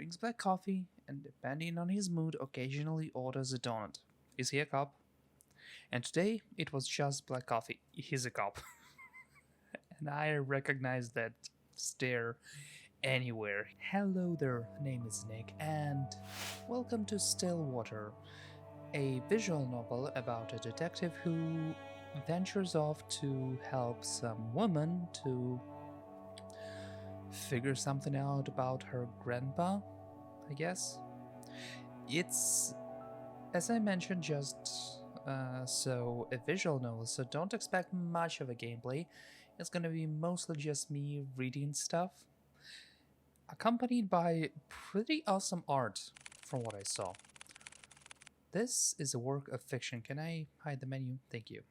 drinks black coffee and, depending on his mood, occasionally orders a donut. Is he a cop? And today it was just black coffee. He's a cop. And I recognize that stare anywhere. Hello there, name is Nick, and welcome to Stillwater, a visual novel about a detective who ventures off to help some woman to figure something out about her grandpa, I guess. It's, as I mentioned, just a visual novel, so don't expect much of a gameplay. It's gonna be mostly just me reading stuff, accompanied by pretty awesome art from what I saw. This is a work of fiction. Can I hide the menu? Thank you.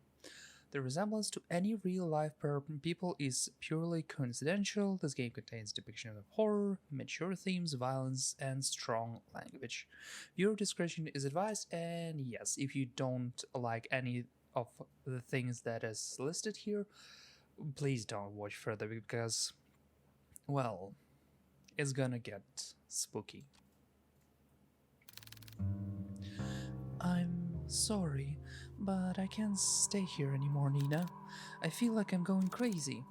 The resemblance to any real-life people is purely coincidental. This game contains depiction of horror, mature themes, violence, and strong language. Viewer discretion is advised, and yes, if you don't like any of the things that is listed here, please don't watch further because, well, it's gonna get spooky. I'm sorry, but I can't stay here anymore, Nina. I feel like I'm going crazy.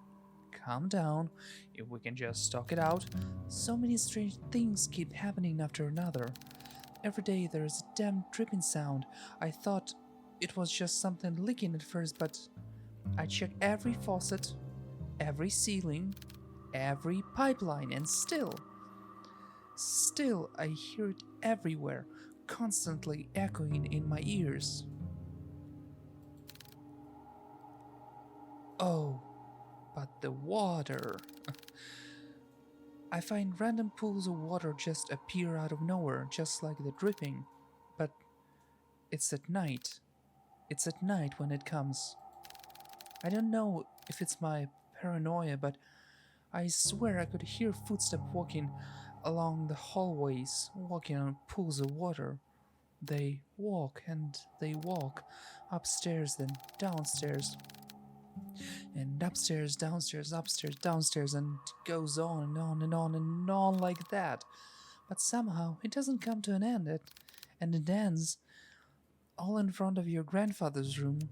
Calm down, if we can just talk it out. So many strange things keep happening after another. Every day there is a damn dripping sound. I thought it was just something leaking at first, but I checked every faucet, every ceiling, every pipeline, and still I hear it everywhere, constantly echoing in my ears. Oh, but the water. I find random pools of water just appear out of nowhere, just like the dripping. But it's at night. It's at night when it comes. I don't know if it's my paranoia, but I swear I could hear footsteps walking along the hallways, walking on pools of water. They walk and they walk, upstairs then downstairs, and upstairs, downstairs, upstairs, downstairs, and it goes on and on and on and on like that. But somehow it doesn't come to an end, and it ends all in front of your grandfather's room.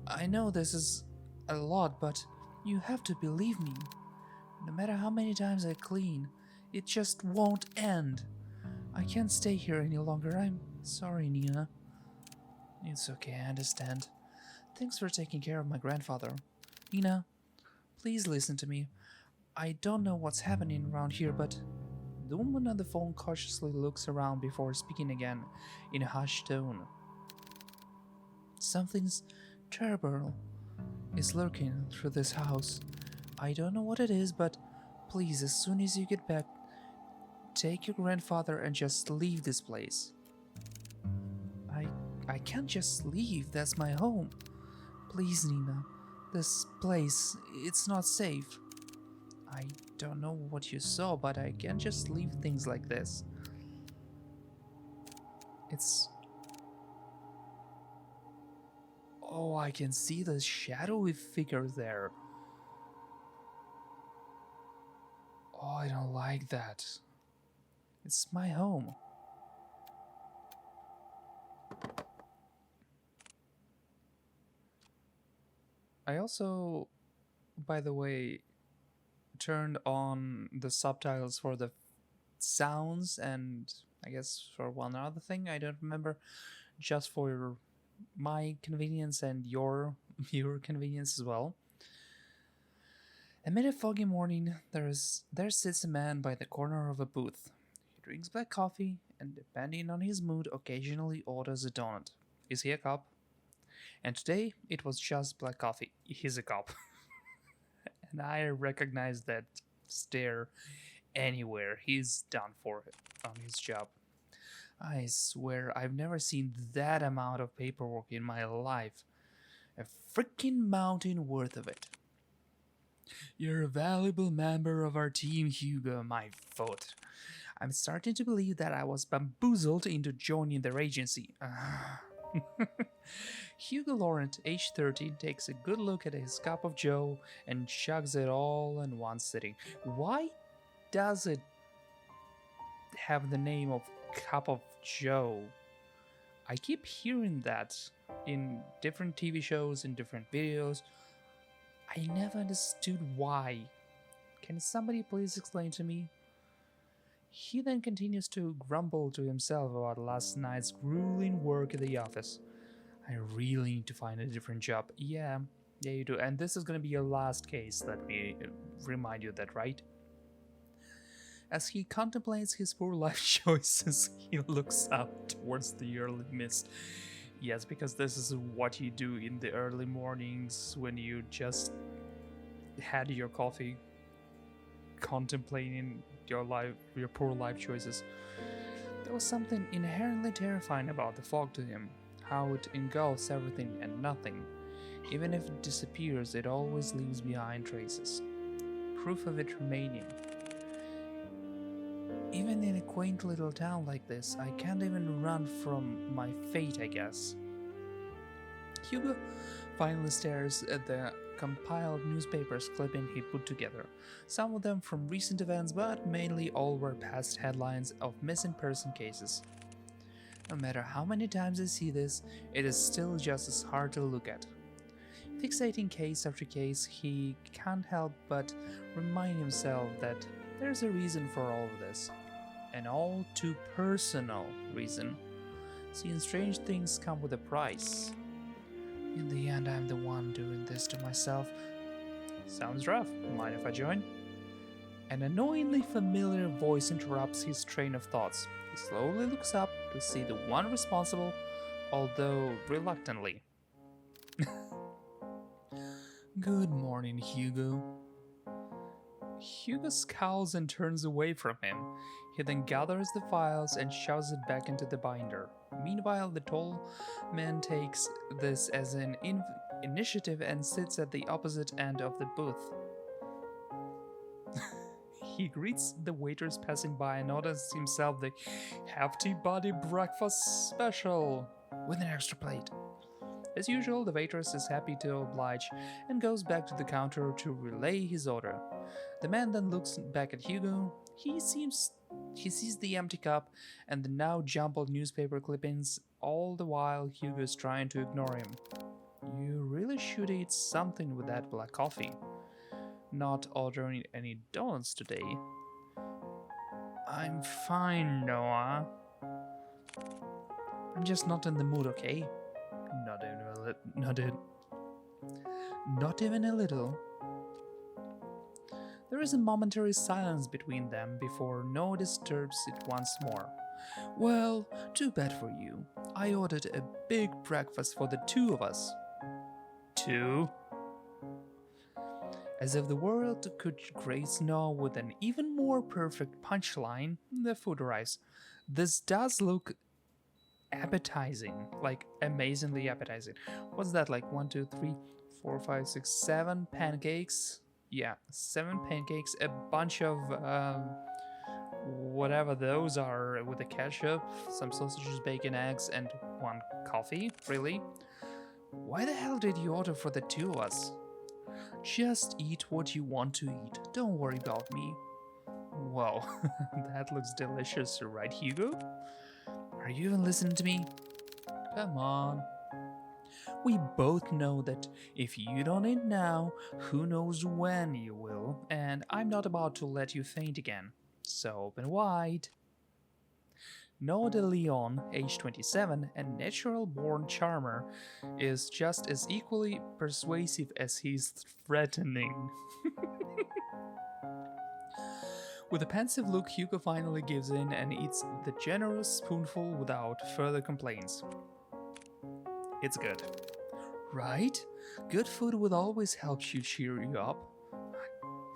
I know this is a lot, but you have to believe me. No matter how many times I clean, it just won't end. I can't stay here any longer. I'm sorry, Nina. It's okay, I understand. Thanks for taking care of my grandfather. Nina, please listen to me. I don't know what's happening around here, but the woman on the phone cautiously looks around before speaking again in a hushed tone. Something's terrible is lurking through this house. I don't know what it is, but please, as soon as you get back, take your grandfather and just leave this place. I can't just leave, that's my home. Please, Nina, this place, it's not safe. I don't know what you saw, but I can't just leave things like this. It's... Oh, I can see the shadowy figure there. Oh, I don't like that. It's my home. I also, by the way, turned on the subtitles for the sounds and I guess for one other thing, I don't remember, just for my convenience and your convenience as well. Amid a foggy morning, there sits a man by the corner of a booth. He drinks black coffee and, depending on his mood, occasionally orders a donut. Is he a cop? And today it was just black coffee. He's a cop. And I recognize that stare anywhere. He's done for on his job. I swear I've never seen that amount of paperwork in my life. A freaking mountain worth of it. You're a valuable member of our team, Hugo, my foot. I'm starting to believe that I was bamboozled into joining their agency. Hugo Laurent, age 13, takes a good look at his cup of joe and chugs it all in one sitting. Why does it have the name of Cup of Joe. I keep hearing that in different TV shows, in different videos. I never understood why. Can somebody please explain to me? He then continues to grumble to himself about last night's grueling work at the office. I really need to find a different job. Yeah, you do. And this is going to be your last case, let me remind you that, right? As he contemplates his poor life choices, he looks up towards the early mist. Yes, because this is what you do in the early mornings when you just had your coffee, contemplating your poor life choices. There was something inherently terrifying about the fog to him, how it engulfs everything and nothing. Even if it disappears, it always leaves behind traces, proof of it remaining. Even in a quaint little town like this, I can't even run from my fate, I guess. Hugo finally stares at the compiled newspapers clipping he put together, some of them from recent events, but mainly all were past headlines of missing person cases. No matter how many times I see this, it is still just as hard to look at. Fixating case after case, he can't help but remind himself that there's a reason for all of this. An all too personal reason. Seeing strange things come with a price. In the end, I'm the one doing this to myself. Sounds rough. Mind if I join? An annoyingly familiar voice interrupts his train of thoughts. He slowly looks up to see the one responsible, although reluctantly. Good morning, Hugo. Hugo scowls and turns away from him. He then gathers the files and shoves it back into the binder. Meanwhile, the tall man takes this as an initiative and sits at the opposite end of the booth. He greets the waiters passing by and orders himself the hefty body breakfast special with an extra plate. As usual, the waitress is happy to oblige and goes back to the counter to relay his order. The man then looks back at Hugo. He sees the empty cup and the now jumbled newspaper clippings, all the while Hugo is trying to ignore him. You really should eat something with that black coffee. Not ordering any donuts today. I'm fine, Noah. I'm just not in the mood, okay? Not even a little. There is a momentary silence between them before Noah disturbs it once more. Well, too bad for you. I ordered a big breakfast for the two of us. Two? As if the world could grace Noah with an even more perfect punchline, the food arrives. This does look appetizing, like amazingly appetizing. What's that, like 1, 2, 3, 4, 5, 6, 7 pancakes? Yeah, 7 pancakes, a bunch of whatever those are with the ketchup, some sausages, bacon, eggs, and 1 coffee. Really? Why the hell did you order for the two of us? Just eat what you want to eat. Don't worry about me. Whoa, that looks delicious, right, Hugo? Are you even listening to me? Come on. We both know that if you don't eat now, who knows when you will, and I'm not about to let you faint again. So open wide. Noah de Leon, age 27, a natural-born charmer, is just as equally persuasive as he's threatening. With a pensive look, Hugo finally gives in and eats the generous spoonful without further complaints. It's good. Right? Good food will always help you cheer you up.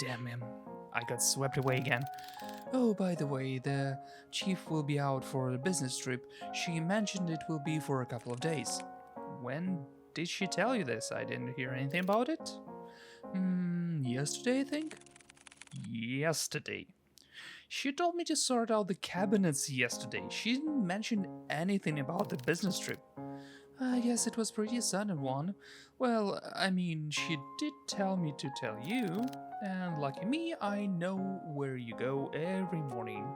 Damn him. I got swept away again. Oh, by the way, the chief will be out for a business trip. She mentioned it will be for a couple of days. When did she tell you this? I didn't hear anything about it. Yesterday, I think? Yesterday. She told me to sort out the cabinets yesterday. She didn't mention anything about the business trip. I guess it was pretty sudden one. Well, I mean, she did tell me to tell you, and lucky me, I know where you go every morning.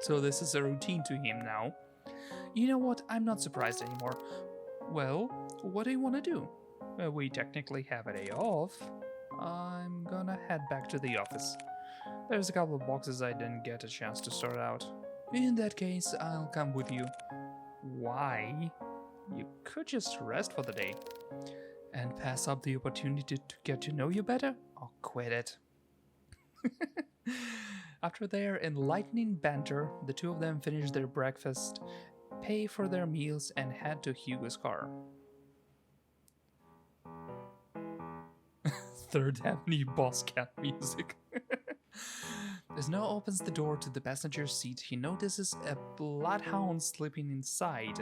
So this is a routine to him now. You know what? I'm not surprised anymore. Well, what do you want to do? We technically have a day off. I'm gonna head back to the office. There's a couple of boxes I didn't get a chance to sort out. In that case, I'll come with you. Why? You could just rest for the day. And pass up the opportunity to get to know you better? Or quit it. After their enlightening banter, the two of them finish their breakfast, pay for their meals, and head to Hugo's car. Third Avenue boss cat music. As Noah opens the door to the passenger seat, he notices a bloodhound sleeping inside.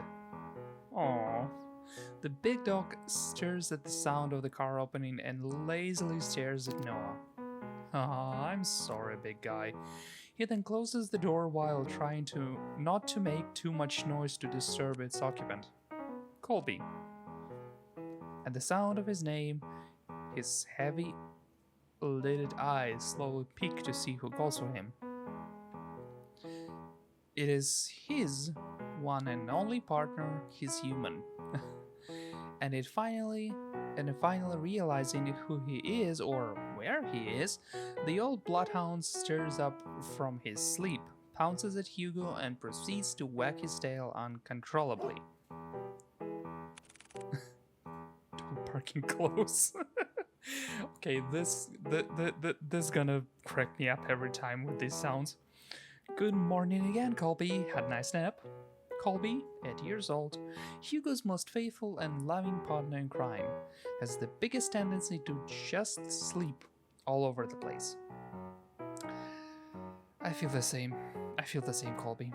Aww. The big dog stirs at the sound of the car opening and lazily stares at Noah. I'm sorry, big guy. He then closes the door while trying to not to make too much noise to disturb its occupant. Colby. At the sound of his name, his heavy-lidded eyes slowly peek to see who calls for him. It is his one and only partner, his human. And finally realizing who he is or where he is, the old bloodhound stirs up from his sleep, pounces at Hugo, and proceeds to wag his tail uncontrollably. Don't parking close. Okay, this gonna crack me up every time with these sounds. Good morning again, Colby. Had a nice nap? Colby, 8 years old, Hugo's most faithful and loving partner in crime, has the biggest tendency to just sleep all over the place. I feel the same, Colby.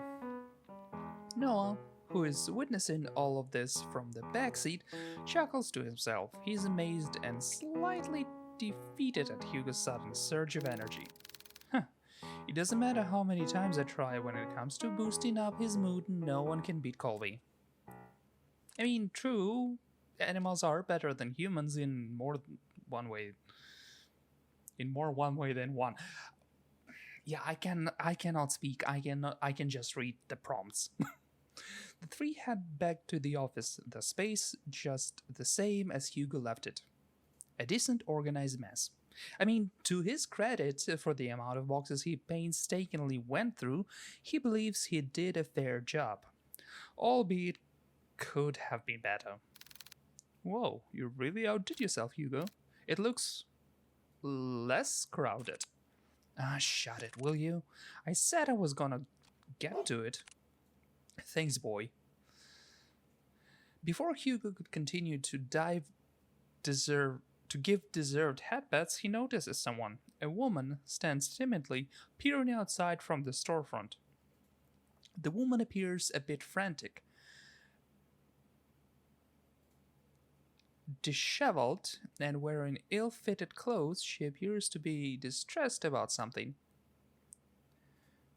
Noah, who is witnessing all of this from the backseat, chuckles to himself. He's amazed and slightly defeated at Hugo's sudden surge of energy. It doesn't matter how many times I try, when it comes to boosting up his mood, no one can beat Colby. I mean, true, animals are better than humans in more one way. In more one way than one. Yeah, I cannot speak. I can just read the prompts. The three head back to the office, the space just the same as Hugo left it. A decent organized mess. I mean, to his credit, for the amount of boxes he painstakingly went through, he believes he did a fair job. Albeit, could have been better. Whoa, you really outdid yourself, Hugo. It looks less crowded. Ah, shut it, will you? I said I was gonna get to it. Thanks, boy. Before Hugo could continue to give deserved headbats, he notices someone. A woman stands timidly, peering outside from the storefront. The woman appears a bit frantic. Disheveled and wearing ill-fitted clothes, she appears to be distressed about something.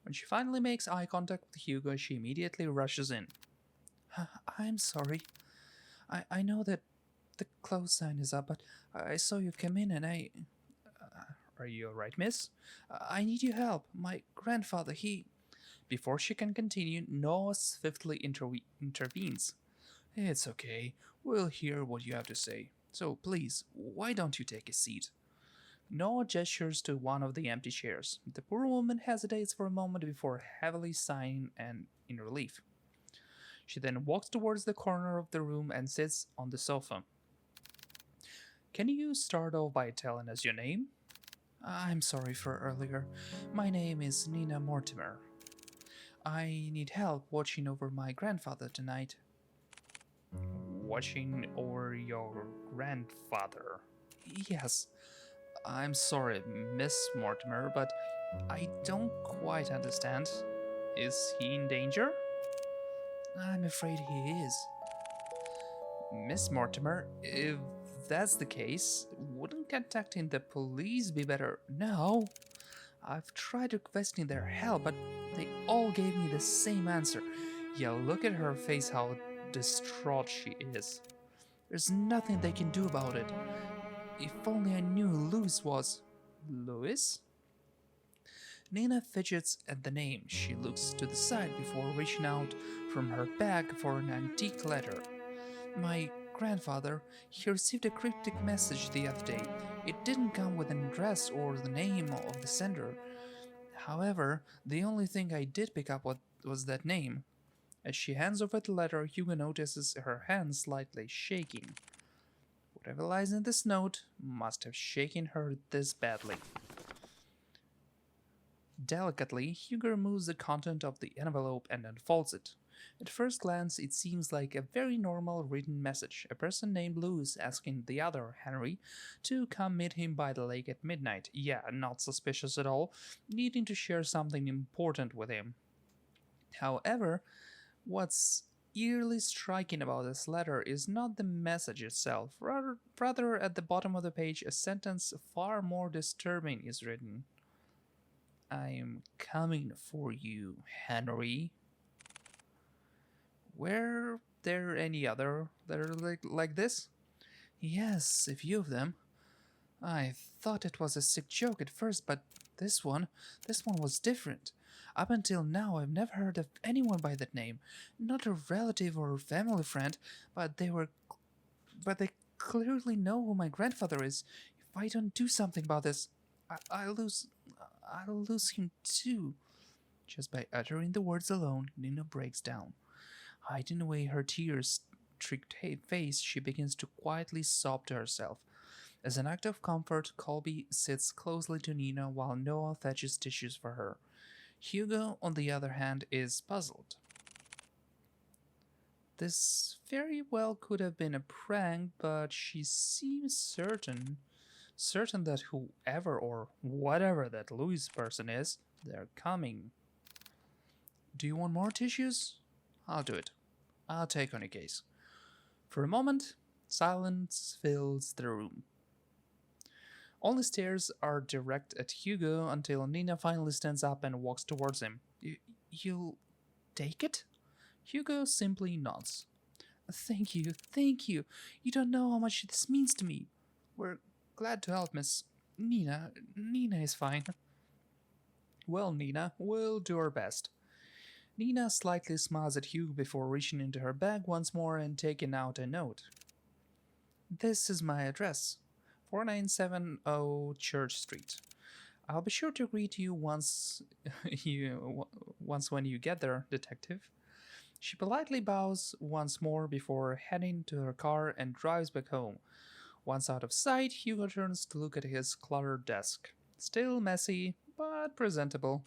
When she finally makes eye contact with Hugo, she immediately rushes in. I'm sorry. I know that the close sign is up, but I saw you come in and I... Are you alright, miss? I need your help. My grandfather, he... Before she can continue, Noah swiftly intervenes. It's okay. We'll hear what you have to say. So please, why don't you take a seat? Noah gestures to one of the empty chairs. The poor woman hesitates for a moment before heavily sighing and in relief. She then walks towards the corner of the room and sits on the sofa. Can you start off by telling us your name? I'm sorry for earlier. My name is Nina Mortimer. I need help watching over my grandfather tonight. Watching over your grandfather? Yes. I'm sorry, Miss Mortimer, but I don't quite understand. Is he in danger? I'm afraid he is. Miss Mortimer, if that's the case, wouldn't contacting the police be better? No. I've tried requesting their help, but they all gave me the same answer. Yeah, look at her face, how distraught she is. There's nothing they can do about it. If only I knew who Louis was. Louis? Nina fidgets at the name. She looks to the side before reaching out from her bag for an antique letter. My grandfather, he received a cryptic message the other day. It didn't come with an address or the name of the sender. However, the only thing I did pick up was that name. As she hands over the letter, Hugo notices her hand slightly shaking. Whatever lies in this note must have shaken her this badly. Delicately, Hugo removes the content of the envelope and unfolds it. At first glance, it seems like a very normal written message, a person named Louis asking the other, Henry, to come meet him by the lake at midnight. Yeah, not suspicious at all, needing to share something important with him. However, what's eerily striking about this letter is not the message itself. Rather, at the bottom of the page, a sentence far more disturbing is written. I'm coming for you, Henry. Were there any other that are like this? Yes, a few of them. I thought it was a sick joke at first, but this one was different. Up until now, I've never heard of anyone by that name. Not a relative or family friend, but they clearly know who my grandfather is. If I don't do something about this, I'll lose him too. Just by uttering the words alone, Nina breaks down. Hiding away her tears-streaked face, she begins to quietly sob to herself. As an act of comfort, Colby sits closely to Nina while Noah fetches tissues for her. Hugo, on the other hand, is puzzled. This very well could have been a prank, but she seems certain that whoever or whatever that Louis person is, they're coming. Do you want more tissues? I'll do it. I'll take on a case. For a moment, silence fills the room. All the stares are directed at Hugo until Nina finally stands up and walks towards him. You'll take it? Hugo simply nods. Thank you. You don't know how much this means to me. We're glad to help, Miss Nina. Nina is fine. Well, Nina, we'll do our best. Nina slightly smiles at Hugo before reaching into her bag once more and taking out a note. This is my address, 4970 Church Street. I'll be sure to greet you once when you get there, detective. She politely bows once more before heading to her car and drives back home. Once out of sight, Hugo turns to look at his cluttered desk. Still messy, but presentable.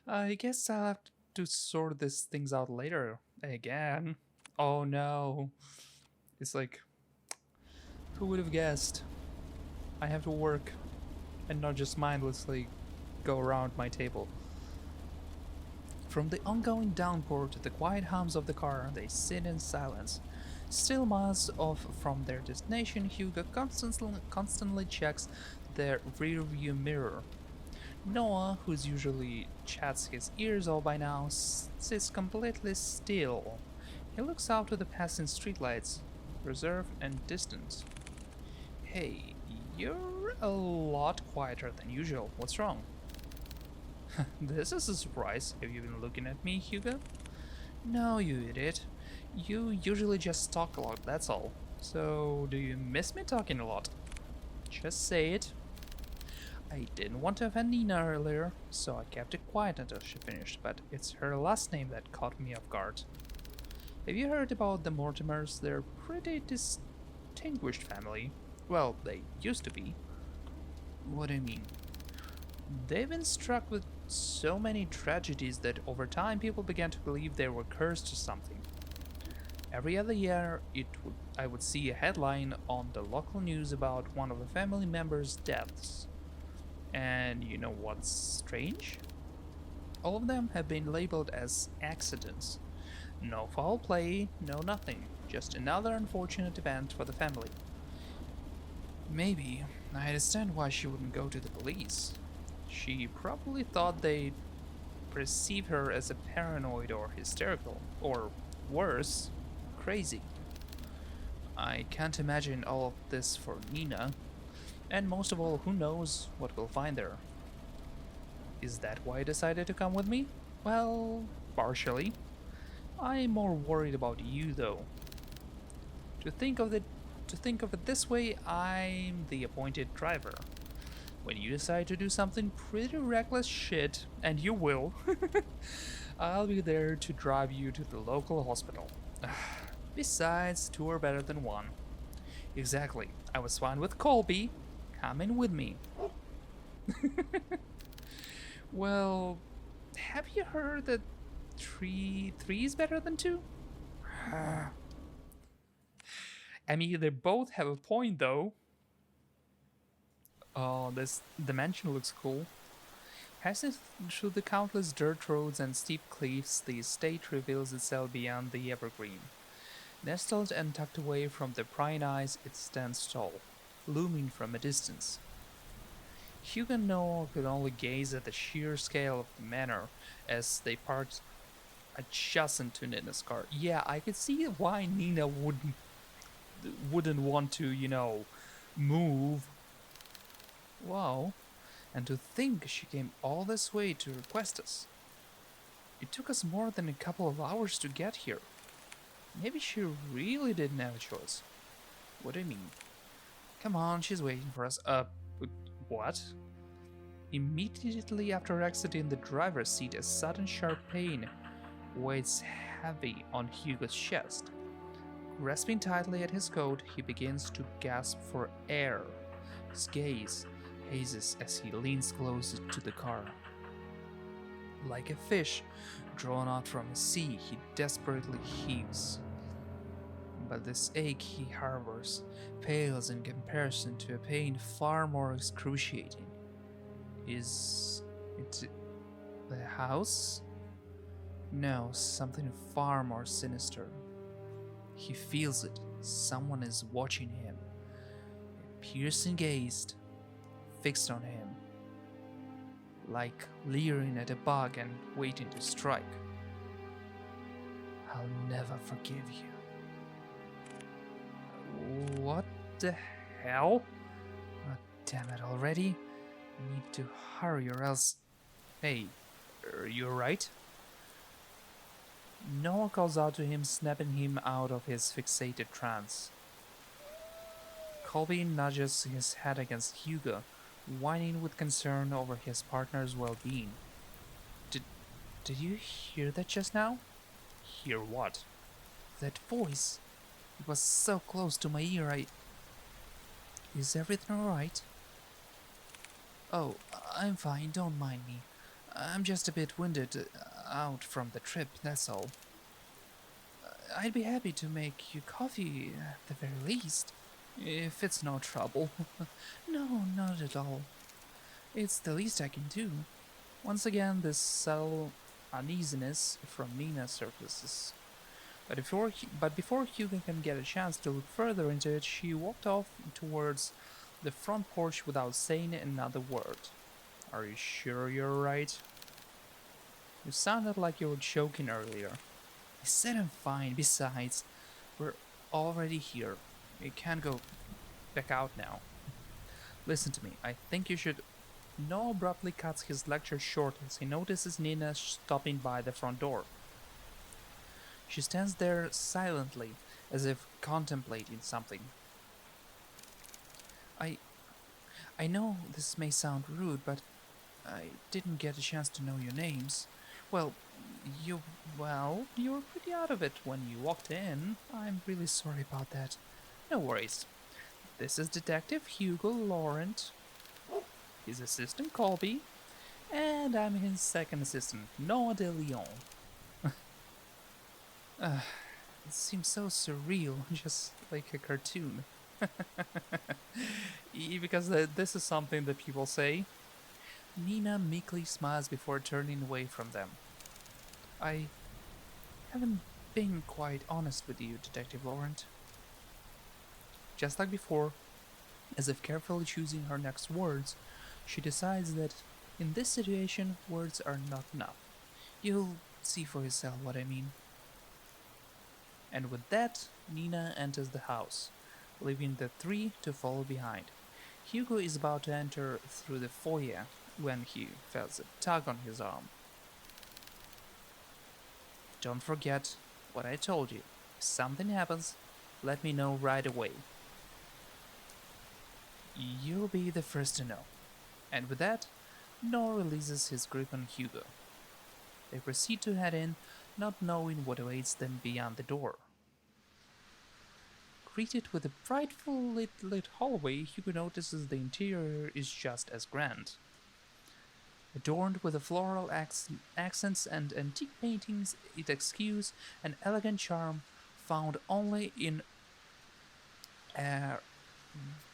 I guess I'll have to sort these things out later. Again. Oh no. It's like, who would have guessed? I have to work and not just mindlessly go around my table. From the ongoing downpour to the quiet hums of the car, they sit in silence. Still miles off from their destination, Hugo constantly checks their rearview mirror. Noah, who's usually chats his ears off by now, sits completely still. He looks out to the passing streetlights, reserved and distant. Hey, you're a lot quieter than usual. What's wrong? This is a surprise. Have you been looking at me, Hugo? No, you idiot. You usually just talk a lot, that's all. So, do you miss me talking a lot? Just say it. I didn't want to offend Nina earlier, so I kept it quiet until she finished, but it's her last name that caught me off guard. Have you heard about the Mortimers? They're a pretty distinguished family. Well, they used to be. What do you mean? They've been struck with so many tragedies that over time people began to believe they were cursed or something. Every other year, I would see a headline on the local news about one of the family members' deaths. And you know what's strange? All of them have been labeled as accidents. No foul play, no nothing. Just another unfortunate event for the family. Maybe. I understand why she wouldn't go to the police. She probably thought they'd perceive her as a paranoid or hysterical, or worse, crazy. I can't imagine all of this for Nina. And most of all, who knows what we'll find there. Is that why you decided to come with me? Well, partially. I'm more worried about you, though. To think of it, to think of it this way, I'm the appointed driver. When you decide to do something pretty reckless shit, and you will, I'll be there to drive you to the local hospital. Besides, two are better than one. Exactly. I was fine with Colby. Come in with me. Well, have you heard that three is better than two? I mean, they both have a point, though. Oh, this dimension looks cool. Passing through the countless dirt roads and steep cliffs, the estate reveals itself beyond the evergreen. Nestled and tucked away from the prying eyes, it stands tall, looming from a distance. Hugo and Noah could only gaze at the sheer scale of the manor as they parked adjacent to Nina's car. Yeah, I could see why Nina wouldn't want to, move. Wow. And to think she came all this way to request us. It took us more than a couple of hours to get here. Maybe she really didn't have a choice. What do you mean? Come on, she's waiting for us. What? Immediately after exiting the driver's seat, a sudden sharp pain weighs heavy on Hugo's chest. Grasping tightly at his coat, he begins to gasp for air. His gaze hazes as he leans closer to the car. Like a fish drawn out from a sea, he desperately heaves. But this ache he harbors pales in comparison to a pain far more excruciating. Is it the house? No, something far more sinister. He feels it. Someone is watching him. A piercing gaze fixed on him, like leering at a bug and waiting to strike. I'll never forgive you. What the hell? Oh, damn it already. I need to hurry or else... Hey, are you alright? Noah calls out to him, snapping him out of his fixated trance. Colby nudges his head against Hugo, whining with concern over his partner's well-being. Did you hear that just now? Hear what? That voice. It was so close to my ear, Is everything alright? Oh, I'm fine, don't mind me. I'm just a bit winded out from the trip, that's all. I'd be happy to make you coffee at the very least, if it's no trouble. No, not at all. It's the least I can do. Once again, this subtle uneasiness from Nina surfaces. But before Hugo can get a chance to look further into it, she walked off towards the front porch without saying another word. Are you sure you're right? You sounded like you were joking earlier. I said I'm fine. Besides, we're already here. You can't go back out now. Listen to me. I think you should... Noah abruptly cuts his lecture short as he notices Nina stopping by the front door. She stands there silently, as if contemplating something. I know this may sound rude, but I didn't get a chance to know your names. Well, you were pretty out of it when you walked in. I'm really sorry about that. No worries. This is Detective Hugo Laurent, his assistant Colby, and I'm his second assistant, Noah de Leon. It seems so surreal, just like a cartoon. Because this is something that people say. Nina meekly smiles before turning away from them. I haven't been quite honest with you, Detective Laurent. Just like before, as if carefully choosing her next words, she decides that in this situation, words are not enough. You'll see for yourself what I mean. And with that, Nina enters the house, leaving the three to follow behind. Hugo is about to enter through the foyer when he felt a tug on his arm. Don't forget what I told you. If something happens, let me know right away. You'll be the first to know. And with that, Noah releases his grip on Hugo. They proceed to head in, not knowing what awaits them beyond the door. Greeted with a frightful lit hallway, Hugo notices the interior is just as grand. Adorned with the floral accents and antique paintings, it exudes an elegant charm found only in a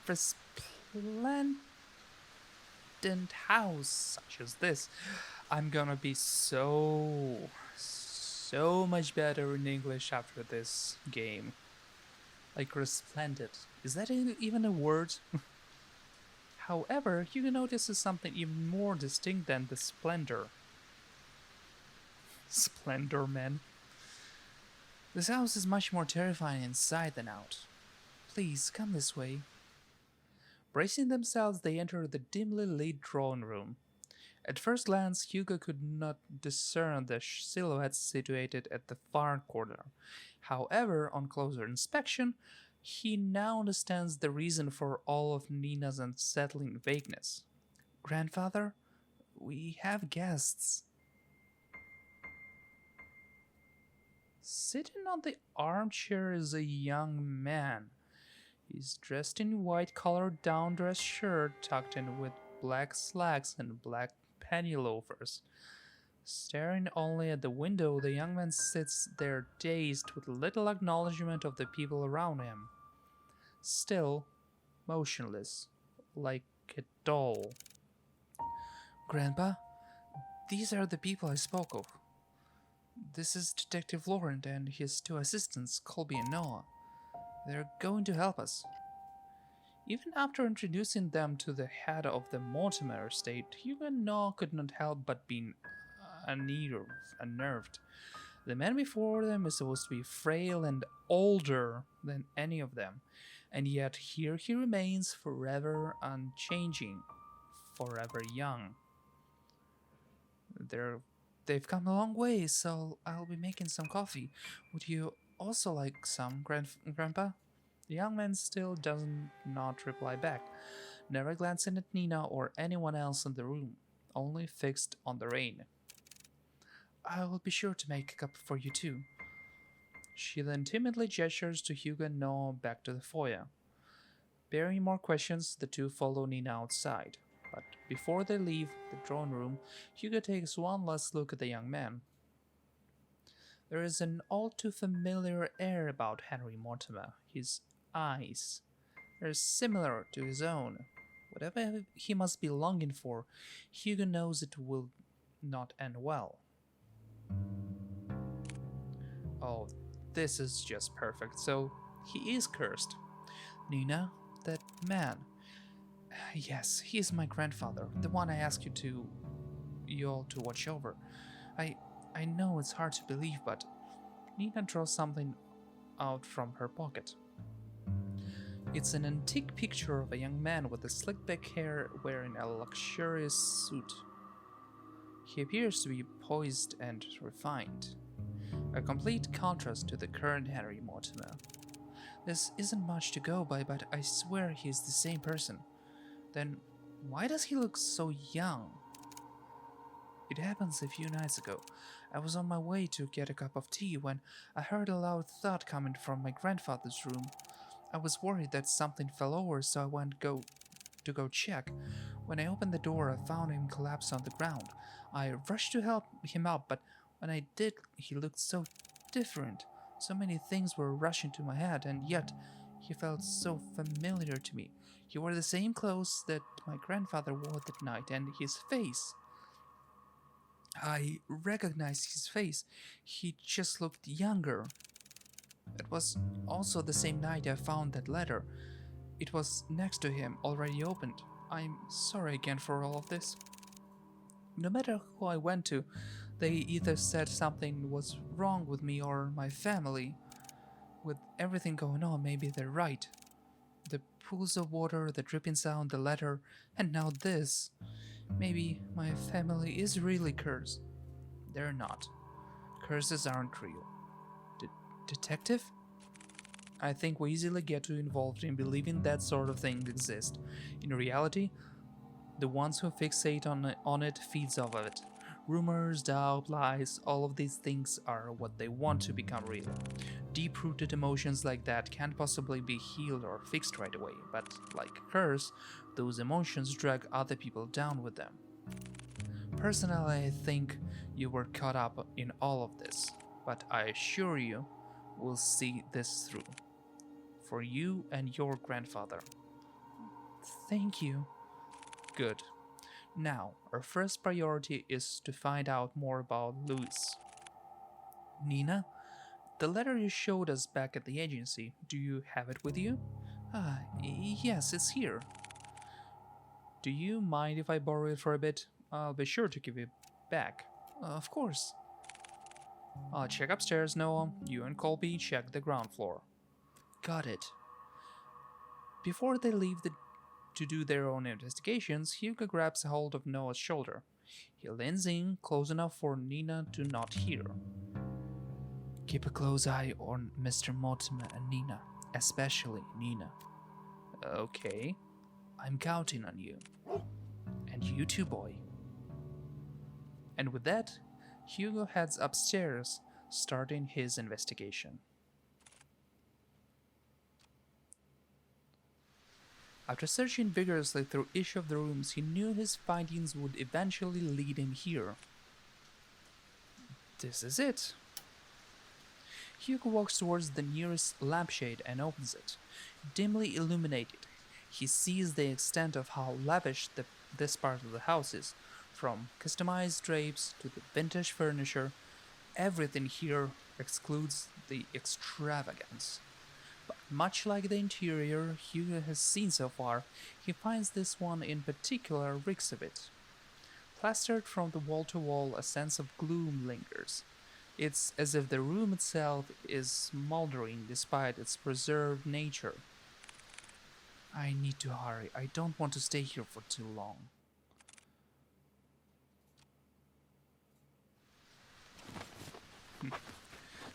resplendent house such as this. I'm gonna be so much better in English after this game. Like resplendent. Is that even a word? However, Hugo notices something even more distinct than the splendor. Splendor, man. This house is much more terrifying inside than out. Please, come this way. Bracing themselves, they enter the dimly lit drawing room. At first glance, Hugo could not discern the silhouettes situated at the far corner. However, on closer inspection, he now understands the reason for all of Nina's unsettling vagueness. Grandfather, we have guests. Sitting on the armchair is a young man. He's dressed in white-collared down-dress shirt tucked in with black slacks and black penny loafers. Staring only at the window, the young man sits there dazed with little acknowledgement of the people around him. Still, motionless, like a doll. Grandpa, these are the people I spoke of. This is Detective Laurent and his two assistants, Colby and Noah. They're going to help us. Even after introducing them to the head of the Mortimer estate, Hugo and Noah could not help but be unnerved. The man before them is supposed to be frail and older than any of them, and yet here he remains forever unchanging, forever young. They've come a long way, so I'll be making some coffee. Would you also like some, Grandpa? The young man still does not reply back, never glancing at Nina or anyone else in the room, only fixed on the rain. I will be sure to make a cup for you too. She then timidly gestures to Hugo and Noah back to the foyer. Bearing more questions, the two follow Nina outside. But before they leave the drawing room, Hugo takes one last look at the young man. There is an all too familiar air about Henry Mortimer. His eyes are similar to his own. Whatever he must be longing for, Hugo knows it will not end well. Oh, this is just perfect. So, he is cursed. Nina, that man. Yes, he is my grandfather, the one I asked you all to watch over. I know it's hard to believe, but Nina draws something out from her pocket. It's an antique picture of a young man with a slick back hair wearing a luxurious suit. He appears to be poised and refined, a complete contrast to the current Henry Mortimer. This isn't much to go by, but I swear he is the same person. Then why does he look so young? It happens a few nights ago. I was on my way to get a cup of tea when I heard a loud thud coming from my grandfather's room. I was worried that something fell over, so I went to go check. When I opened the door, I found him collapsed on the ground. I rushed to help him up, but when I did, he looked so different. So many things were rushing to my head, and yet he felt so familiar to me. He wore the same clothes that my grandfather wore that night, and his face. I recognized his face. He just looked younger. It was also the same night I found that letter. It was next to him, already opened. I'm sorry again for all of this. No matter who I went to, they either said something was wrong with me or my family. With everything going on, maybe they're right. The pools of water, the dripping sound, the letter, and now this. Maybe my family is really cursed. They're not. Curses aren't real. D- Detective? I think we easily get too involved in believing that sort of thing exists. In reality, the ones who fixate on it feeds off of it. Rumors, doubt, lies, all of these things are what they want to become real. Deep-rooted emotions like that can't possibly be healed or fixed right away, but like a curse, those emotions drag other people down with them. Personally, I think you were caught up in all of this, but I assure you, we'll see this through. For you and your grandfather. Thank you. Good. Now, our first priority is to find out more about Louis. Nina, the letter you showed us back at the agency, do you have it with you? Yes, it's here. Do you mind if I borrow it for a bit? I'll be sure to give it back. Of course. I'll check upstairs, Noah. You and Colby check the ground floor. Got it. Before they leave to do their own investigations, Hugo grabs a hold of Noah's shoulder. He leans in close enough for Nina to not hear. Keep a close eye on Mr. Mortimer and Nina, especially Nina. Okay, I'm counting on you. And you too, boy. And with that, Hugo heads upstairs, starting his investigation. After searching vigorously through each of the rooms, he knew his findings would eventually lead him here. This is it. Hugo walks towards the nearest lampshade and opens it. Dimly illuminated, he sees the extent of how lavish this part of the house is. From customized drapes to the vintage furniture, everything here excludes the extravagance. But much like the interior Hugo has seen so far, he finds this one in particular reeks of it. Plastered from the wall to wall, a sense of gloom lingers. It's as if the room itself is smoldering despite its preserved nature. I need to hurry. I don't want to stay here for too long.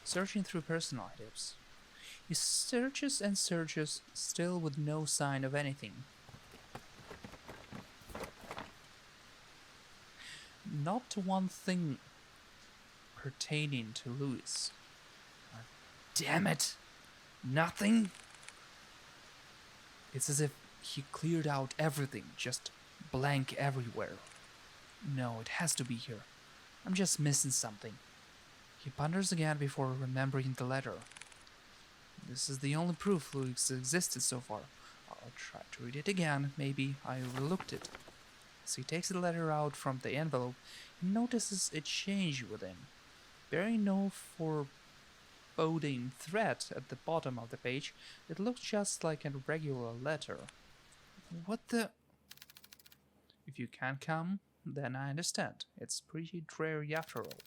Searching through personal items. He searches and searches, still with no sign of anything. Not one thing pertaining to Louis. Damn it! Nothing? It's as if he cleared out everything, just blank everywhere. No, it has to be here. I'm just missing something. He ponders again before remembering the letter. This is the only proof Louis existed so far. I'll try to read it again. Maybe I overlooked it. As he takes the letter out from the envelope, he notices a change within. Bearing no foreboding threat at the bottom of the page, it looks just like a regular letter. What the... If you can't come, then I understand. It's pretty dreary after all.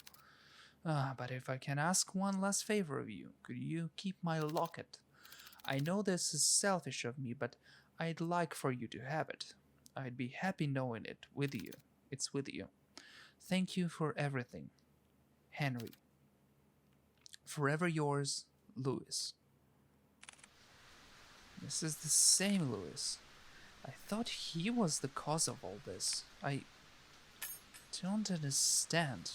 But if I can ask one last favor of you, could you keep my locket? I know this is selfish of me, but I'd like for you to have it. I'd be happy knowing it with you. It's with you. Thank you for everything. Henry. Forever yours, Louis. This is the same Louis. I thought he was the cause of all this. I don't understand.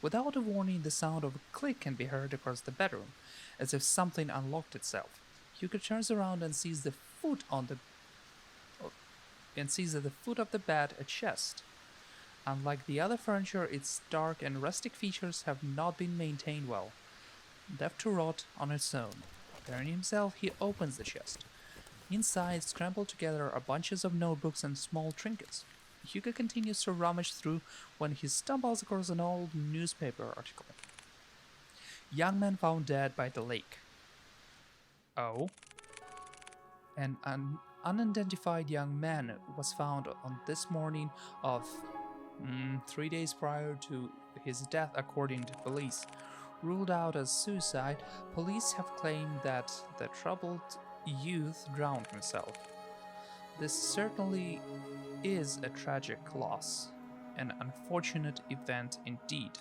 Without a warning, the sound of a click can be heard across the bedroom, as if something unlocked itself. Hugo turns around and sees at the foot of the bed a chest. Unlike the other furniture, its dark and rustic features have not been maintained well, left to rot on its own. Turning himself, he opens the chest. Inside, scrambled together, are bunches of notebooks and small trinkets. Hugo continues to rummage through when he stumbles across an old newspaper article. Young man found dead by the lake. Oh? An unidentified young man was found on this morning of 3 days prior to his death, according to police. Ruled out as suicide, police have claimed that the troubled youth drowned himself. This certainly is a tragic loss, an unfortunate event indeed.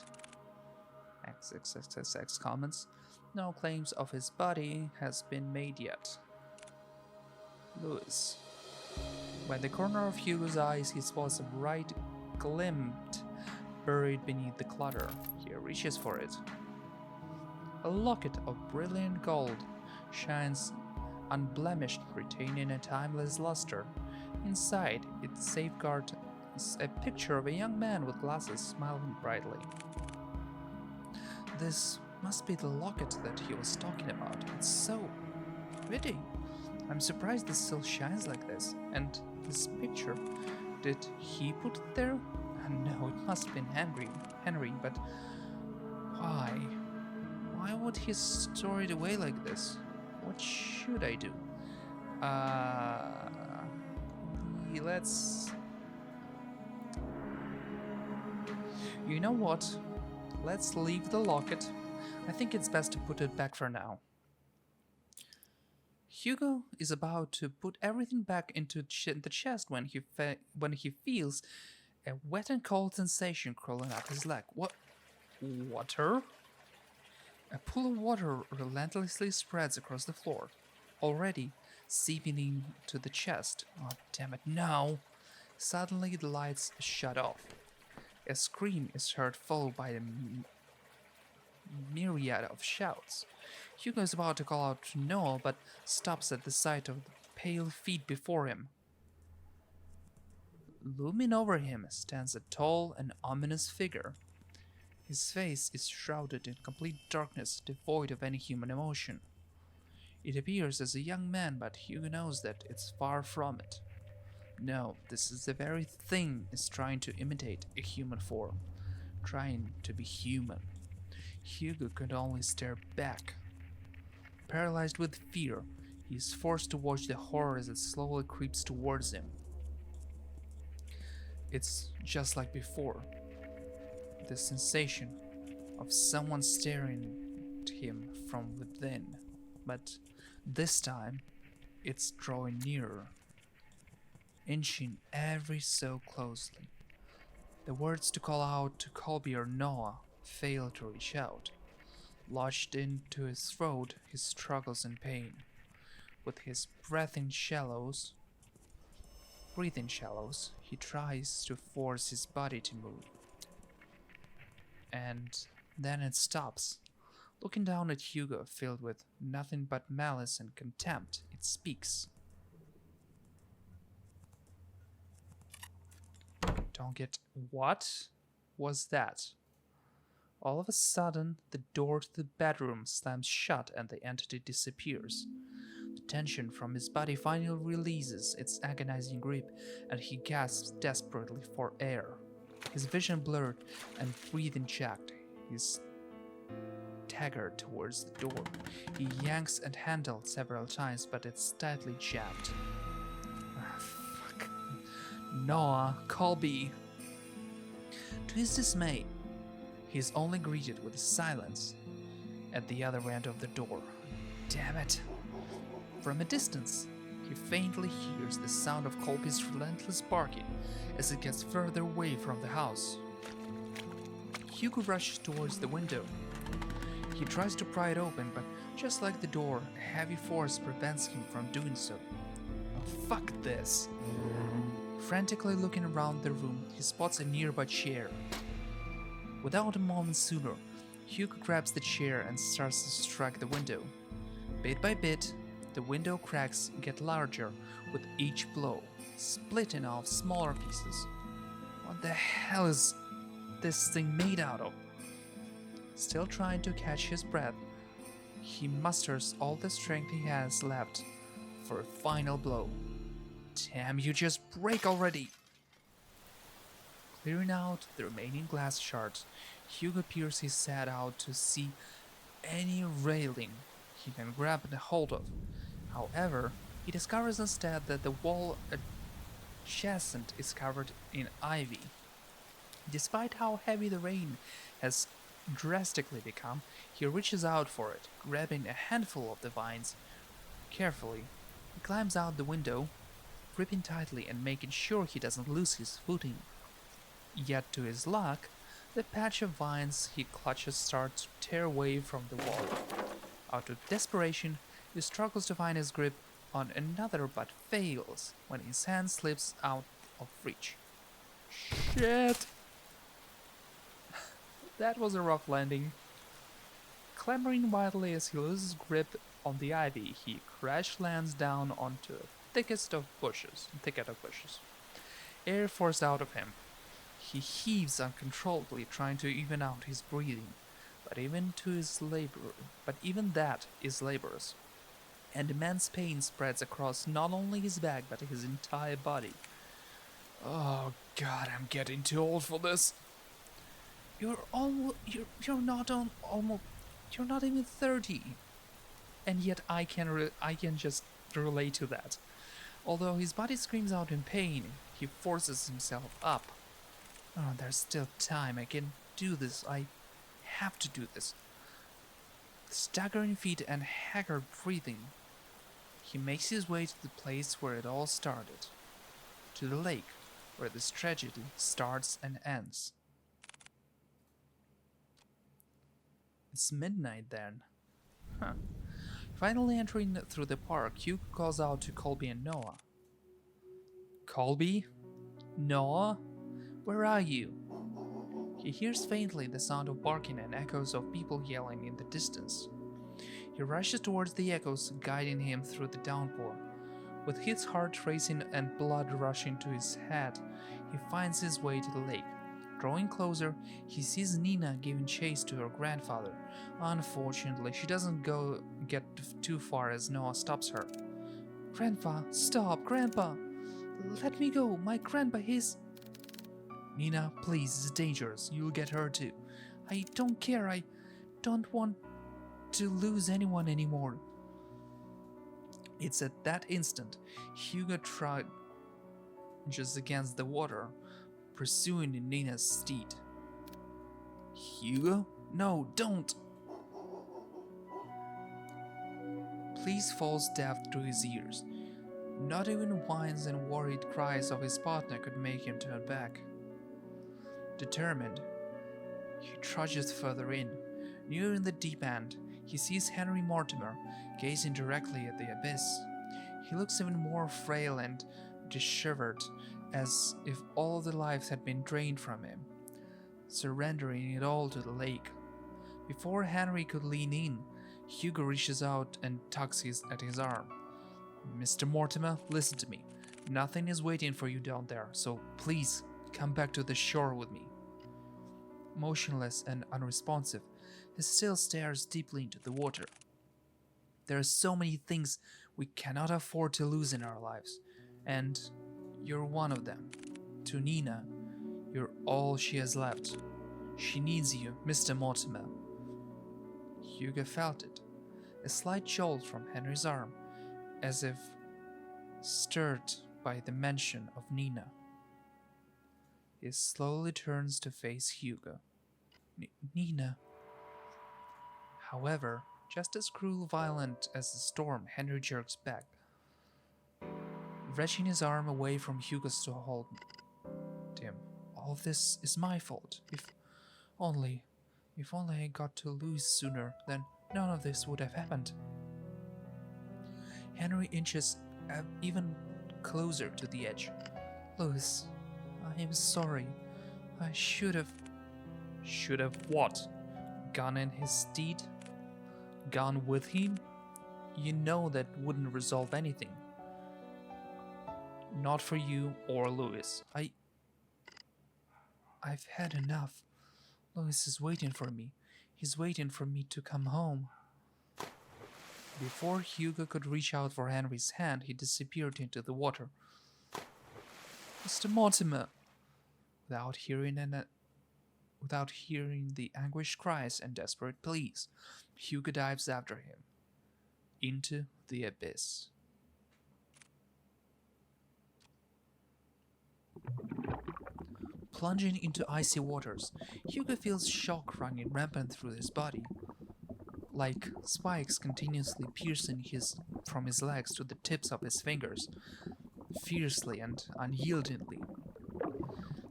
XXXX comments. No claims of his body has been made yet. Lewis. By the corner of Hugo's eyes, he spots a bright glint buried beneath the clutter. He reaches for it. A locket of brilliant gold shines unblemished, retaining a timeless luster. Inside, it safeguards a picture of a young man with glasses smiling brightly. This must be the locket that he was talking about. It's so pretty. I'm surprised it still shines like this. And this picture, did he put it there? No, it must have been Henry, but why? Why would he store it away like this? What should I do? Let's... You know what? Let's leave the locket. I think it's best to put it back for now. Hugo is about to put everything back into the chest when he feels a wet and cold sensation crawling up his leg. What? Water? A pool of water relentlessly spreads across the floor, already seeping into the chest. Oh, damn it, no! Suddenly the lights shut off. A scream is heard, followed by a myriad of shouts. Hugo is about to call out to Noah, but stops at the sight of the pale feet before him. Looming over him stands a tall and ominous figure. His face is shrouded in complete darkness, devoid of any human emotion. It appears as a young man, but Hugo knows that it's far from it. No, this is the very thing is trying to imitate a human form, trying to be human. Hugo could only stare back. Paralyzed with fear, he is forced to watch the horror as it slowly creeps towards him. It's just like before. The sensation of someone staring at him from within, but this time it's drawing nearer, inching ever so closely. The words to call out to Colby or Noah fail to reach out. Lodged into his throat, he struggles in pain. With his breathing shallows, he tries to force his body to move. And then it stops. Looking down at Hugo, filled with nothing but malice and contempt, it speaks. Don't get... What was that? All of a sudden, the door to the bedroom slams shut and the entity disappears. The tension from his body finally releases its agonizing grip, and he gasps desperately for air. His vision blurred and breathing checked. He staggered towards the door. He yanks and handles several times, but it's tightly jammed. Fuck. Noah, Colby. To his dismay, he is only greeted with silence at the other end of the door. Damn it. From a distance, he faintly hears the sound of Colby's relentless barking as it gets further away from the house. Hugo rushes towards the window. He tries to pry it open, but just like the door, a heavy force prevents him from doing so. Oh, fuck this. Frantically looking around the room, he spots a nearby chair. Without a moment sooner, Hugo grabs the chair and starts to strike the window. Bit by bit, the window cracks get larger with each blow, splitting off smaller pieces. What the hell is this thing made out of? Still trying to catch his breath, he musters all the strength he has left for a final blow. Damn, you just break already! Clearing out the remaining glass shards, Hugo peers his head out to see any railing he can grab a hold of. However, he discovers instead that the wall adjacent is covered in ivy. Despite how heavy the rain has drastically become, he reaches out for it, grabbing a handful of the vines. Carefully, he climbs out the window, gripping tightly and making sure he doesn't lose his footing. Yet to his luck, the patch of vines he clutches starts to tear away from the wall. Out of desperation, he struggles to find his grip on another but fails when his hand slips out of reach. Shit! That was a rough landing. Clambering wildly as he loses grip on the ivy, he crash lands down onto a thicket of bushes. Air forced out of him. He heaves uncontrollably, trying to even out his breathing, but even that is laborious, and immense pain spreads across not only his back but his entire body. Oh God, I'm getting too old for this. You're not even 30, and yet I can just relate to that. Although his body screams out in pain, he forces himself up. Oh, there's still time. I can do this. I have to do this. Staggering feet and haggard breathing, he makes his way to the place where it all started. To the lake, where this tragedy starts and ends. It's midnight then. Huh. Finally entering through the park, Hugo calls out to Colby and Noah. Colby? Noah? Where are you? He hears faintly the sound of barking and echoes of people yelling in the distance. He rushes towards the echoes, guiding him through the downpour. With his heart racing and blood rushing to his head, he finds his way to the lake. Drawing closer, he sees Nina giving chase to her grandfather. Unfortunately, she doesn't get too far as Noah stops her. Grandpa, stop, Grandpa! Let me go, my grandpa, he's... Nina, please, it's dangerous. You'll get hurt too. I don't care. I don't want to lose anyone anymore. It's at that instant Hugo tried just against the water, pursuing Nina's steed. Hugo? No, don't! Please falls deaf to his ears. Not even whines and worried cries of his partner could make him turn back. Determined, he trudges further in. Nearing the deep end, he sees Henry Mortimer gazing directly at the abyss. He looks even more frail and disheveled, as if all the life had been drained from him, surrendering it all to the lake. Before Henry could lean in, Hugo reaches out and tugs at his arm. Mr. Mortimer, listen to me. Nothing is waiting for you down there, so please come back to the shore with me. Motionless and unresponsive, he still stares deeply into the water. There are so many things we cannot afford to lose in our lives, and you're one of them. To Nina, you're all she has left. She needs you, Mr. Mortimer. Hugo felt it, a slight jolt from Henry's arm, as if stirred by the mention of Nina. He slowly turns to face Hugo. Nina. However, just as cruel violent as the storm, Henry jerks back, wrenching his arm away from Hugo's to hold him. All this is my fault. If only I got to lose sooner, then none of this would have happened. Henry inches even closer to the edge. Louis, I am sorry. I should have... Should have what? Gone in his steed? Gone with him? You know that wouldn't resolve anything. Not for you or Louis. I've had enough. Louis is waiting for me. He's waiting for me to come home. Before Hugo could reach out for Henry's hand, he disappeared into the water. Mr. Mortimer! Without hearing the anguished cries and desperate pleas, Hugo dives after him into the abyss. Plunging into icy waters, Hugo feels shock running rampant through his body, like spikes continuously piercing from his legs to the tips of his fingers. fiercely and unyieldingly.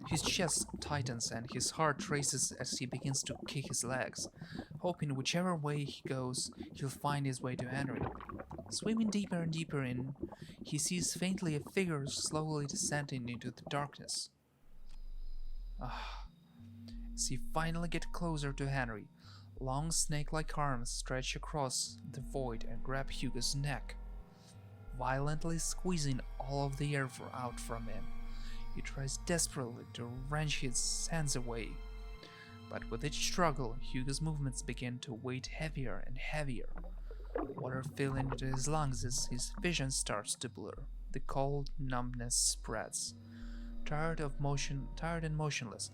His chest tightens and his heart races as he begins to kick his legs, hoping whichever way he goes, he'll find his way to Henry. Swimming deeper and deeper in, he sees faintly a figure slowly descending into the darkness. As he finally gets closer to Henry, long snake-like arms stretch across the void and grab Hugo's neck, violently squeezing all of the air out from him. He tries desperately to wrench his hands away, but with each struggle, Hugo's movements begin to weigh heavier and heavier. Water filling into his lungs as his vision starts to blur. The cold numbness spreads. Tired and motionless,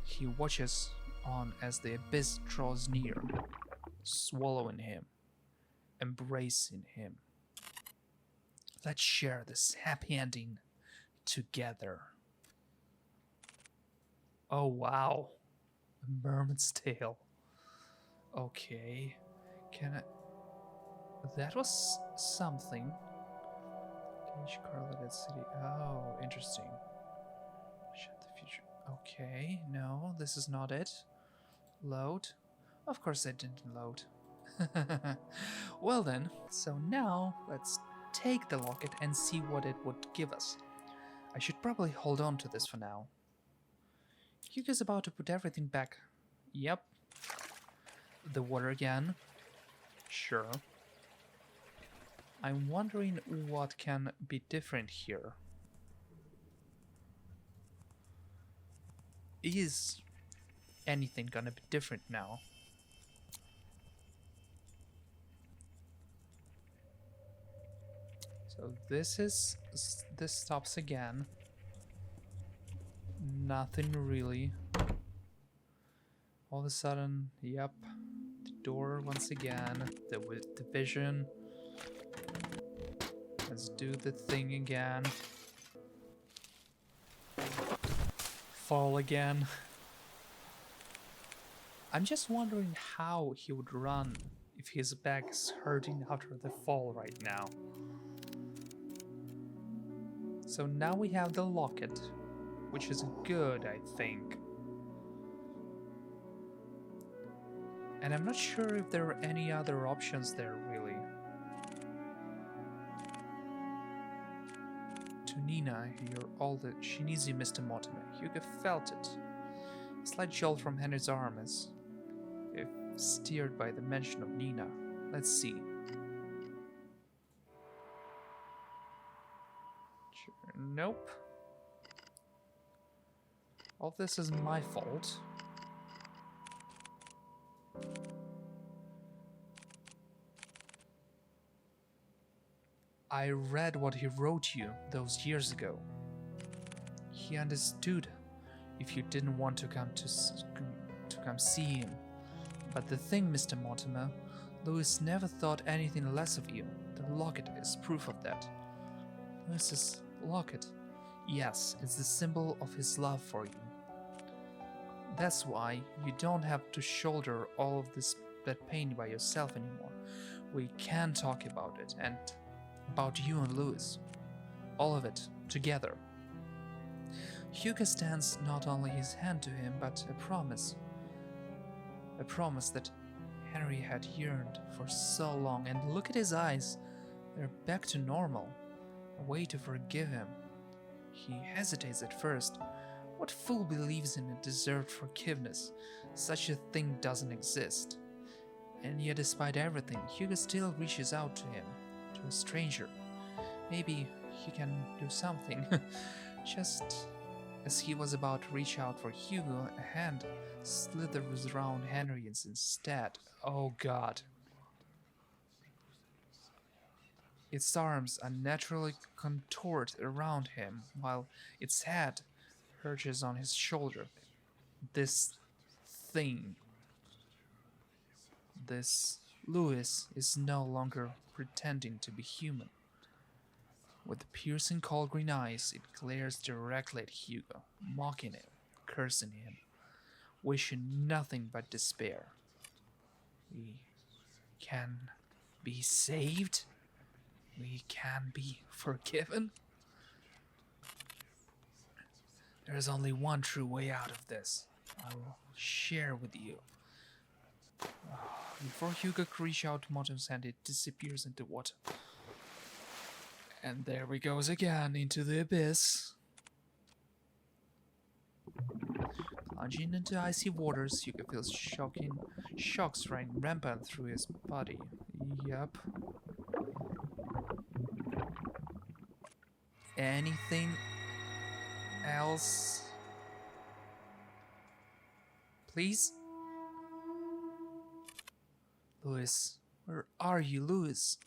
he watches on as the abyss draws near, swallowing him, embracing him. Let's share this happy ending together. Oh wow, a mermaid's tail. Okay, can I? That was something. Cage Carleted City. Oh, interesting. Shut the future. Okay, no, this is not it. Load. Of course I didn't load. Well then, so now let's take the locket and see what it would give us. I should probably hold on to this for now. Hugo's about to put everything back. Yep. The water again. Sure. I'm wondering what can be different here. Is anything gonna be different now? So this stops again. Nothing really. All of a sudden, yep. The door once again. The vision. Let's do the thing again. Fall again. I'm just wondering how he would run if his back is hurting after the fall right now. So now we have the locket, which is good, I think. And I'm not sure if there are any other options there, really. To Nina, you're all that she needs you, Mr. Mortimer. Hugo felt it. A slight jolt from Henry's arm as if steered by the mention of Nina. Let's see. Sure, nope. All this is my fault. I read what he wrote you those years ago. He understood if you didn't want to come see him. But the thing, Mr. Mortimer, Louis never thought anything less of you. The locket is proof of that. Louis's locket. Yes, it's the symbol of his love for you. That's why you don't have to shoulder all of that pain by yourself anymore. We can talk about it, and about you and Louis. All of it, together. Hugo stands not only his hand to him, but a promise. A promise that Henry had yearned for so long, and look at his eyes. They're back to normal. A way to forgive him. He hesitates at first. What fool believes in a deserved forgiveness? Such a thing doesn't exist. And yet, despite everything, Hugo still reaches out to him. To a stranger. Maybe he can do something. Just as he was about to reach out for Hugo, a hand slithers around Henry's instead. Oh god. Its arms unnaturally contort around him, while its head perches on his shoulder. This thing. This Louis is no longer pretending to be human. With piercing cold green eyes, it glares directly at Hugo, mocking him, cursing him, wishing nothing but despair. We can be saved? We can be forgiven? There's only one true way out of this. I will share with you. Before Hugo could reach out to Moto's hand, it disappears into water. And there he goes again, into the abyss. Plunging into icy waters, Hugo feels shocks running rampant through his body. Yup. Anything else? Please? Louis, where are you, Louis?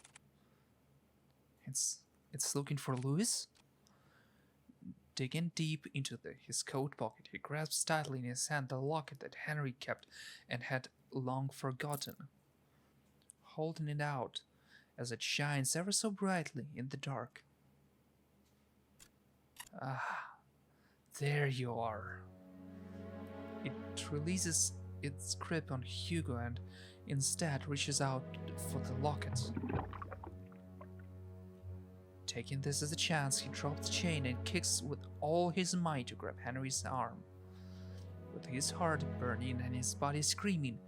It's looking for Louis? Digging deep into his coat pocket, he grasps tightly in his hand the locket that Henry kept and had long forgotten, holding it out as it shines ever so brightly in the dark. Ah, there you are. It releases its grip on Hugo and instead reaches out for the locket. Taking this as a chance, he drops the chain and kicks with all his might to grab Henry's arm. With his heart burning and his body screaming,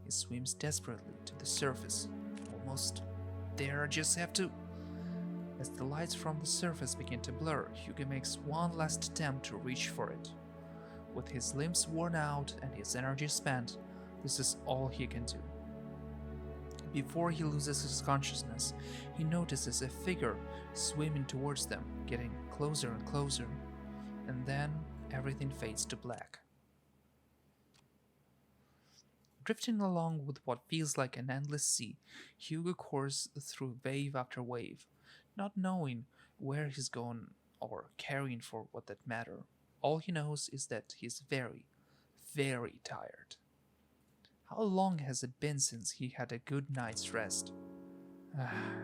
he swims desperately to the surface. Almost there, I just have to... As the lights from the surface begin to blur, Hugo makes one last attempt to reach for it. With his limbs worn out and his energy spent, this is all he can do. Before he loses his consciousness, he notices a figure swimming towards them, getting closer and closer, and then everything fades to black. Drifting along with what feels like an endless sea, Hugo courses through wave after wave, not knowing where he's going or caring for what that matter. All he knows is that he's very, very tired. How long has it been since he had a good night's rest?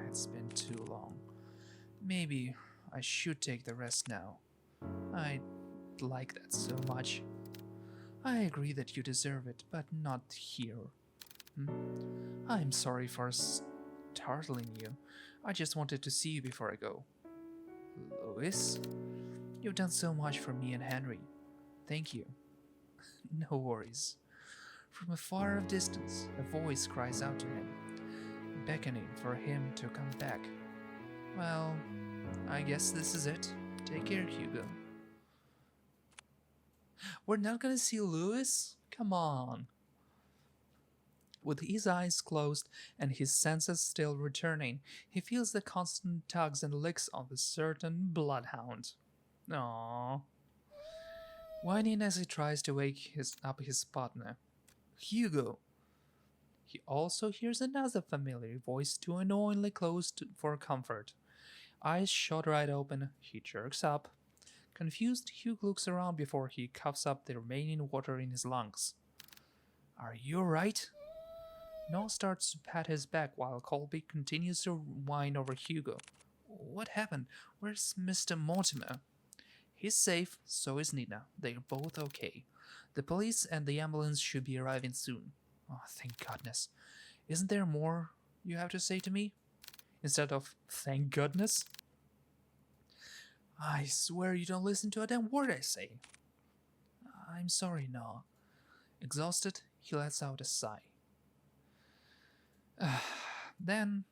It's been too long. Maybe I should take the rest now. I'd like that so much. I agree that you deserve it, but not here. I'm sorry for startling you. I just wanted to see you before I go. Louis? You've done so much for me and Henry. Thank you. No worries. From a far off distance, a voice cries out to him, beckoning for him to come back. Well, I guess this is it. Take care, Hugo. We're not gonna see Louis? Come on. With his eyes closed and his senses still returning, he feels the constant tugs and licks on the certain bloodhound. Aww. Whining as he tries to wake up his partner. Hugo. He also hears another familiar voice too annoyingly close for comfort. Eyes shut right open, he jerks up. Confused, Hugo looks around before he coughs up the remaining water in his lungs. Are you alright? Noah starts to pat his back while Colby continues to whine over Hugo. What happened? Where's Mr. Mortimer? He's safe, so is Nina. They're both okay. The police and the ambulance should be arriving soon. Oh, thank goodness. Isn't there more you have to say to me? Instead of thank goodness? I swear you don't listen to a damn word I say. I'm sorry, Noah. Exhausted, he lets out a sigh. Then,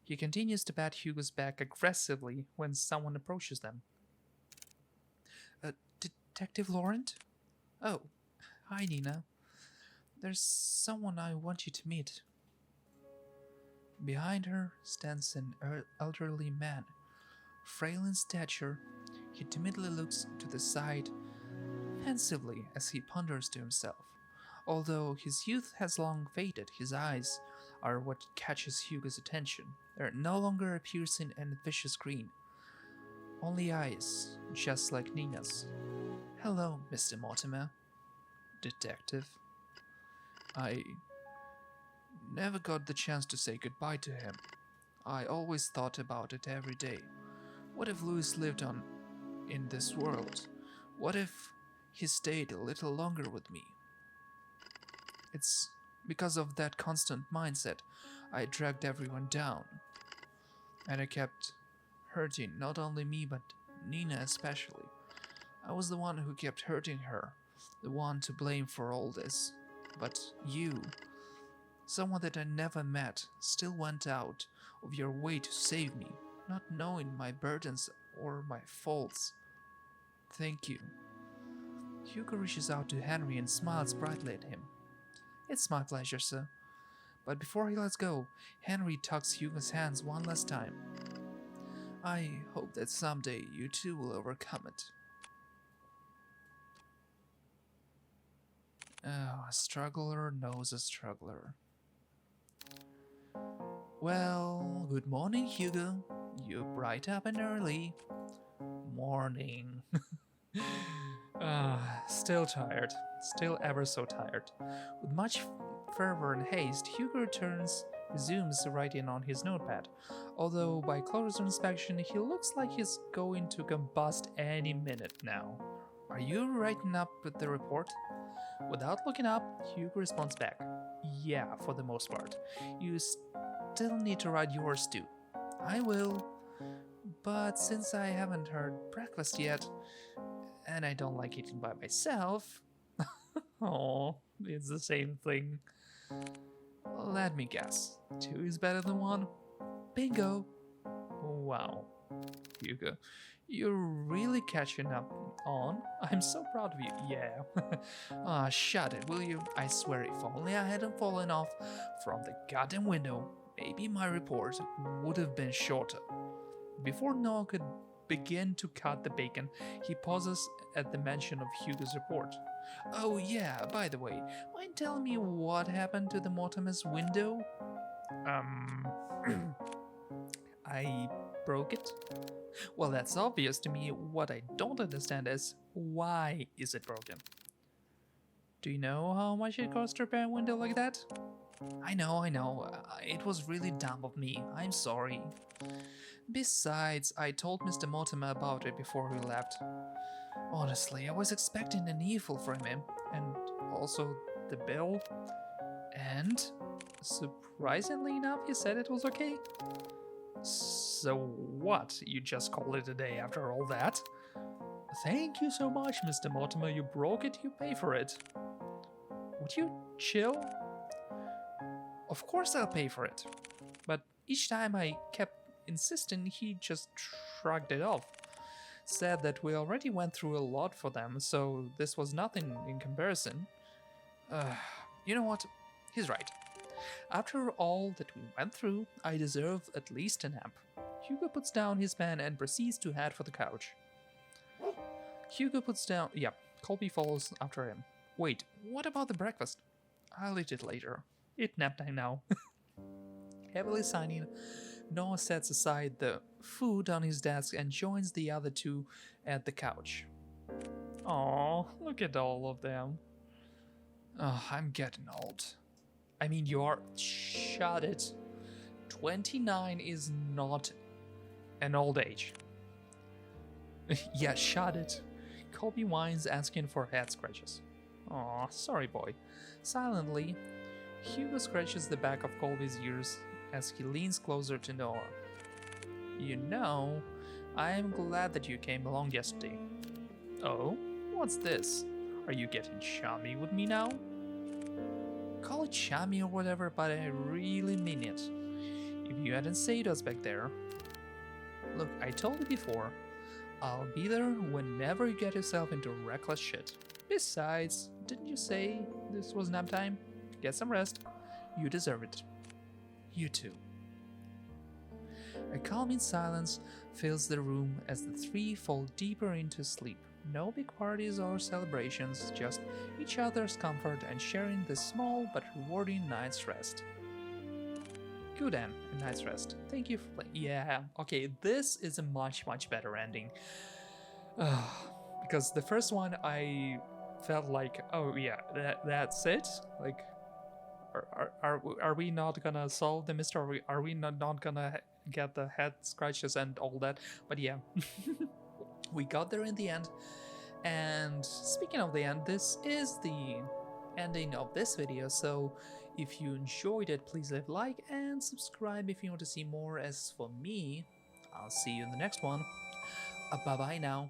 he continues to pat Hugo's back aggressively when someone approaches them. Detective Laurent? Oh, hi Nina. There's someone I want you to meet. Behind her stands an elderly man. Frail in stature, he timidly looks to the side, pensively as he ponders to himself. Although his youth has long faded, his eyes are what catches Hugo's attention. They're no longer a piercing and vicious green. Only eyes, just like Nina's. Hello, Mr. Mortimer. Detective. I never got the chance to say goodbye to him. I always thought about it every day. What if Louis lived on in this world? What if he stayed a little longer with me? It's because of that constant mindset I dragged everyone down. And I kept hurting not only me but Nina especially. I was the one who kept hurting her, the one to blame for all this. But you, someone that I never met, still went out of your way to save me, not knowing my burdens or my faults. Thank you. Hugo reaches out to Henry and smiles brightly at him. It's my pleasure, sir. But before he lets go, Henry tugs Hugo's hands one last time. I hope that someday you too will overcome it. Oh, a struggler knows a struggler. Well, good morning, Hugo. You bright up and early. Morning. Still tired. Still ever so tired. With much fervor and haste, Hugo resumes writing on his notepad. Although by closer inspection, he looks like he's going to combust any minute now. Are you writing up the report? Without looking up, Hugo responds back. Yeah, for the most part. You still need to write yours too. I will. But since I haven't had breakfast yet, and I don't like eating by myself... Oh, it's the same thing. Let me guess. 2 is better than 1? Bingo! Wow. Hugo, you're really catching up on. I'm so proud of you. Yeah. Shut it, will you? I swear if only I hadn't fallen off from the goddamn window, maybe my report would have been shorter. Before Noah could begin to cut the bacon, he pauses at the mention of Hugo's report. Oh yeah, by the way, mind telling me what happened to the Mortimer's window? I broke it? Well, that's obvious to me. What I don't understand is, why is it broken? Do you know how much it costs to repair a window like that? I know. It was really dumb of me. I'm sorry. Besides, I told Mr. Mortimer about it before he left. Honestly, I was expecting an earful from him, and also the bill. And, surprisingly enough, he said it was okay. So what? You just call it a day after all that? Thank you so much, Mr. Mortimer. You broke it, you pay for it. Would you chill? Of course I'll pay for it. But each time I kept insisting, he just shrugged it off. Said that we already went through a lot for them, so this was nothing in comparison. You know what? He's right. After all that we went through, I deserve at least a nap. Hugo puts down his pen and proceeds to head for the couch. Colby follows after him. Wait, what about the breakfast? I'll eat it later. It's nap time now. Heavily signing, Noah sets aside the food on his desk and joins the other two at the couch. Aw, look at all of them. Oh, I'm getting old. I mean, you're... Shut it. 29 is not an old age. Yeah, shut it. Colby whines, asking for head scratches. Aw, sorry boy. Silently, Hugo scratches the back of Colby's ears as he leans closer to Noah. You know, I am glad that you came along yesterday. Oh? What's this? Are you getting chummy with me now? Call it chummy or whatever, but I really mean it. If you hadn't said us back there... Look, I told you before, I'll be there whenever you get yourself into reckless shit. Besides, didn't you say this was nap time? Get some rest. You deserve it. You too. A calming silence fills the room as the three fall deeper into sleep. No big parties or celebrations, just each other's comfort and sharing this small but rewarding night's rest. Good end, a night's rest. Thank you for playing. Yeah, okay, this is a much better ending. Because the first one I felt like, oh yeah, that's it? Like, are we not gonna solve the mystery? Are we not gonna get the head scratches and all that? But yeah, we got there in the end. And speaking of the end, this is the ending of this video. So if you enjoyed it, please leave a like and subscribe if you want to see more. As for me, I'll see you in the next one. Bye bye now.